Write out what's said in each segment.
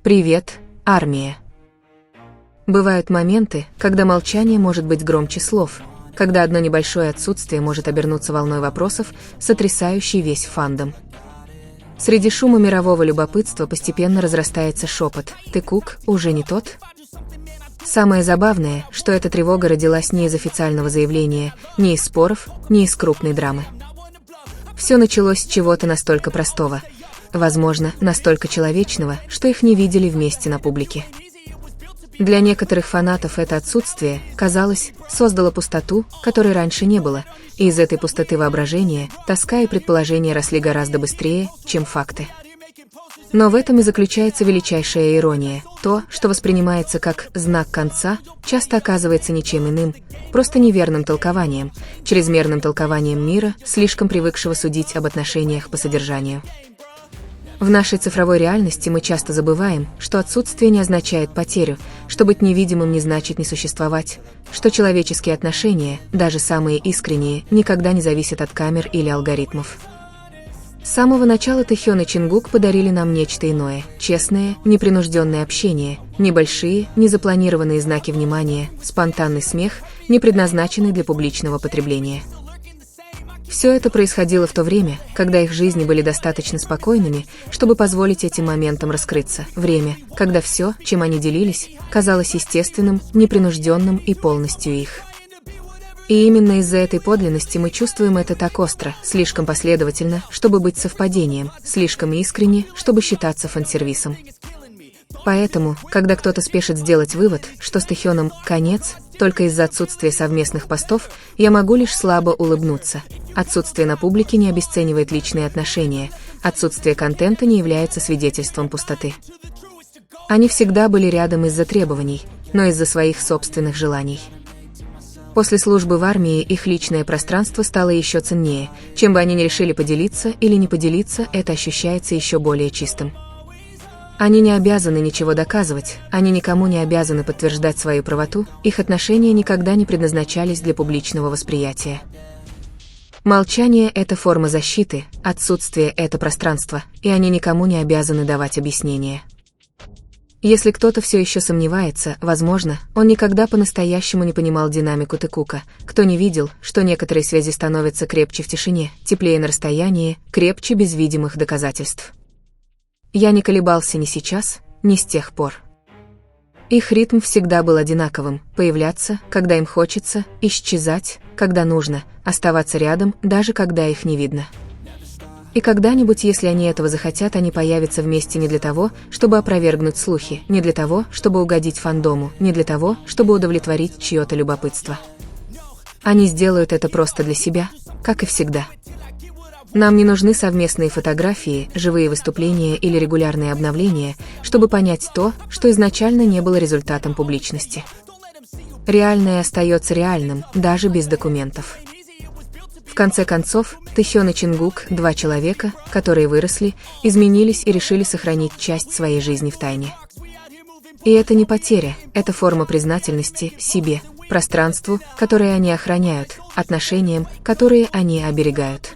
Привет, армия. Бывают моменты, когда молчание может быть громче слов, когда одно небольшое отсутствие может обернуться волной вопросов, сотрясающей весь фандом. Среди шума мирового любопытства постепенно разрастается шепот: «Ты Кук уже не тот?» Самое забавное, что эта тревога родилась не из официального заявления, не из споров, не из крупной драмы. Все началось с чего-то настолько простого, возможно, настолько человечного, что их не видели вместе на публике. Для некоторых фанатов это отсутствие, казалось, создало пустоту, которой раньше не было, и из этой пустоты воображения, тоска и предположения росли гораздо быстрее, чем факты. Но в этом и заключается величайшая ирония. То, что воспринимается как знак конца, часто оказывается ничем иным, просто неверным толкованием, чрезмерным толкованием мира, слишком привыкшего судить об отношениях по содержанию. В нашей цифровой реальности мы часто забываем, что отсутствие не означает потерю, что быть невидимым не значит не существовать, что человеческие отношения, даже самые искренние, никогда не зависят от камер или алгоритмов. С самого начала Тэхён и Чингук подарили нам нечто иное: честное, непринужденное общение, небольшие, незапланированные знаки внимания, спонтанный смех, не предназначенный для публичного потребления. Все это происходило в то время, когда их жизни были достаточно спокойными, чтобы позволить этим моментам раскрыться. Время, когда все, чем они делились, казалось естественным, непринужденным и полностью их. И именно из-за этой подлинности мы чувствуем это так остро, слишком последовательно, чтобы быть совпадением, слишком искренне, чтобы считаться фан-сервисом. Поэтому, когда кто-то спешит сделать вывод, что с Тэхёном конец, только из-за отсутствия совместных постов, я могу лишь слабо улыбнуться. Отсутствие на публике не обесценивает личные отношения, отсутствие контента не является свидетельством пустоты. Они всегда были рядом из-за требований, но из-за своих собственных желаний. После службы в армии их личное пространство стало еще ценнее. Чем бы они ни решили поделиться или не поделиться, это ощущается еще более чистым. Они не обязаны ничего доказывать, они никому не обязаны подтверждать свою правоту, их отношения никогда не предназначались для публичного восприятия. Молчание – это форма защиты, отсутствие – это пространство, и они никому не обязаны давать объяснения. Если кто-то все еще сомневается, возможно, он никогда по-настоящему не понимал динамику Тэкука, кто не видел, что некоторые связи становятся крепче в тишине, теплее на расстоянии, крепче без видимых доказательств. Я не колебался ни сейчас, ни с тех пор. Их ритм всегда был одинаковым: появляться, когда им хочется, исчезать, когда нужно, оставаться рядом, даже когда их не видно. И когда-нибудь, если они этого захотят, они появятся вместе не для того, чтобы опровергнуть слухи, не для того, чтобы угодить фандому, не для того, чтобы удовлетворить чье-то любопытство. Они сделают это просто для себя, как и всегда. Нам не нужны совместные фотографии, живые выступления или регулярные обновления, чтобы понять то, что изначально не было результатом публичности. Реальное остается реальным, даже без документов. В конце концов, Тэхён и Чингук – два человека, которые выросли, изменились и решили сохранить часть своей жизни в тайне. И это не потеря, это форма признательности себе, пространству, которое они охраняют, отношениям, которые они оберегают.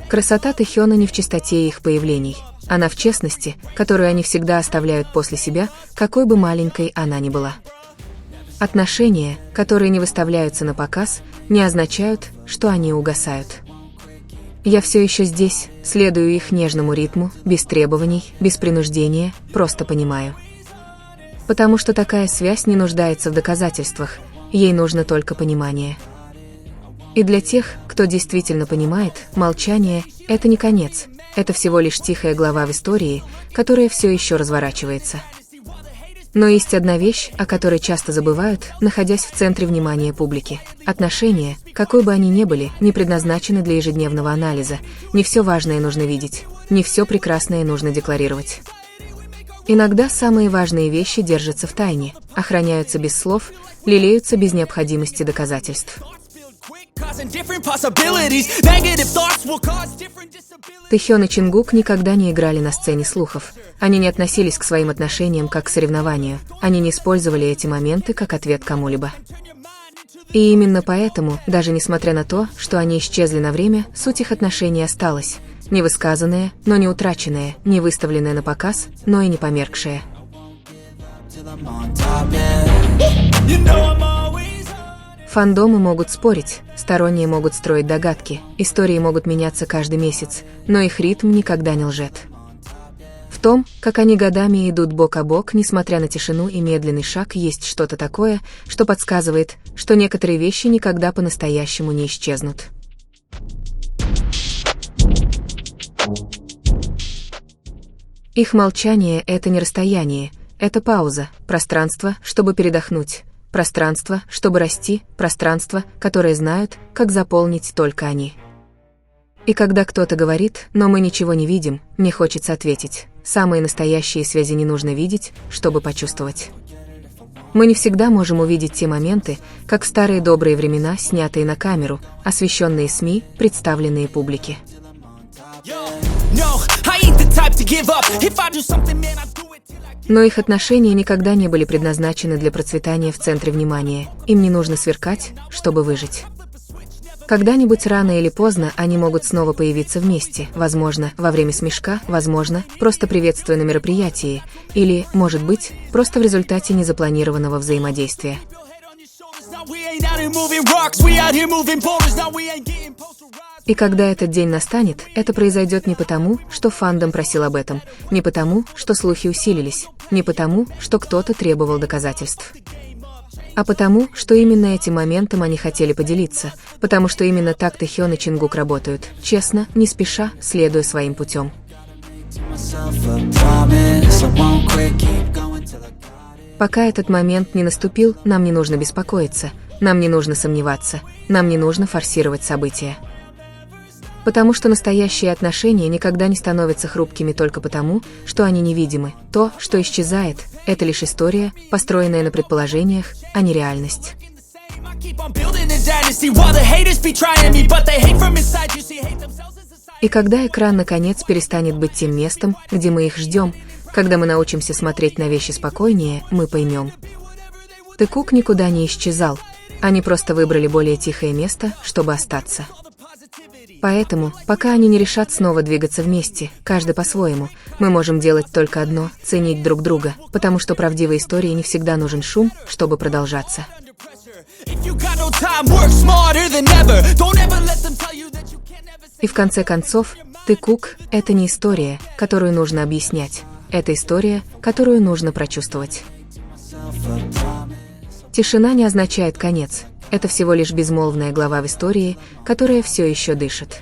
Красота Тэхёна не в чистоте их появлений, она в честности, которую они всегда оставляют после себя, какой бы маленькой она ни была. Отношения, которые не выставляются на показ, не означают, что они угасают. Я все еще здесь, следую их нежному ритму, без требований, без принуждения, просто понимаю. Потому что такая связь не нуждается в доказательствах, ей нужно только понимание. И для тех, кто действительно понимает, молчание – это не конец, это всего лишь тихая глава в истории, которая все еще разворачивается. Но есть одна вещь, о которой часто забывают, находясь в центре внимания публики. Отношения, какой бы они ни были, не предназначены для ежедневного анализа. Не все важное нужно видеть, не все прекрасное нужно декларировать. Иногда самые важные вещи держатся в тайне, охраняются без слов, лелеются без необходимости доказательств. Тэхён и Чингук никогда не играли на сцене слухов. Они не относились к своим отношениям как к соревнованию. Они не использовали эти моменты как ответ кому-либо. И именно поэтому, даже несмотря на то, что они исчезли на время, суть их отношений осталась. не высказанное, но не утраченное, не выставленное на показ, но и не померкшее. Фандомы могут спорить, сторонние могут строить догадки, истории могут меняться каждый месяц, но их ритм никогда не лжет. В том, как они годами идут бок о бок, несмотря на тишину и медленный шаг, есть что-то такое, что подсказывает, что некоторые вещи никогда по-настоящему не исчезнут. Их молчание — это не расстояние, это пауза, пространство, чтобы передохнуть, пространство, чтобы расти, пространство, которое знают, как заполнить только они. И когда кто-то говорит, но мы ничего не видим, мне хочется ответить, самые настоящие связи не нужно видеть, чтобы почувствовать. Мы не всегда можем увидеть те моменты, как в старые добрые времена, снятые на камеру, освещенные СМИ, представленные публике. Но их отношения никогда не были предназначены для процветания в центре внимания, им не нужно сверкать, чтобы выжить. Когда-нибудь рано или поздно они могут снова появиться вместе, возможно, во время смешка, возможно, просто приветствуя на мероприятии, или, может быть, просто в результате незапланированного взаимодействия. И когда этот день настанет, это произойдет не потому, что фандом просил об этом, не потому, что слухи усилились, не потому, что кто-то требовал доказательств, а потому, что именно этим моментом они хотели поделиться, потому что именно так Тэхён и Чингук работают, честно, не спеша, следуя своим путем. Пока этот момент не наступил, нам не нужно беспокоиться, нам не нужно сомневаться, нам не нужно форсировать события. Потому что настоящие отношения никогда не становятся хрупкими только потому, что они невидимы. То, что исчезает, это лишь история, построенная на предположениях, а не реальность. И когда экран наконец перестанет быть тем местом, где мы их ждем, когда мы научимся смотреть на вещи спокойнее, мы поймем. Тэкук никуда не исчезал, они просто выбрали более тихое место, чтобы остаться. Поэтому, пока они не решат снова двигаться вместе, каждый по-своему, мы можем делать только одно — ценить друг друга, потому что правдивой истории не всегда нужен шум, чтобы продолжаться. И в конце концов, Тэкук — это не история, которую нужно объяснять, это история, которую нужно прочувствовать. Тишина не означает конец. Это всего лишь безмолвная глава в истории, которая все еще дышит.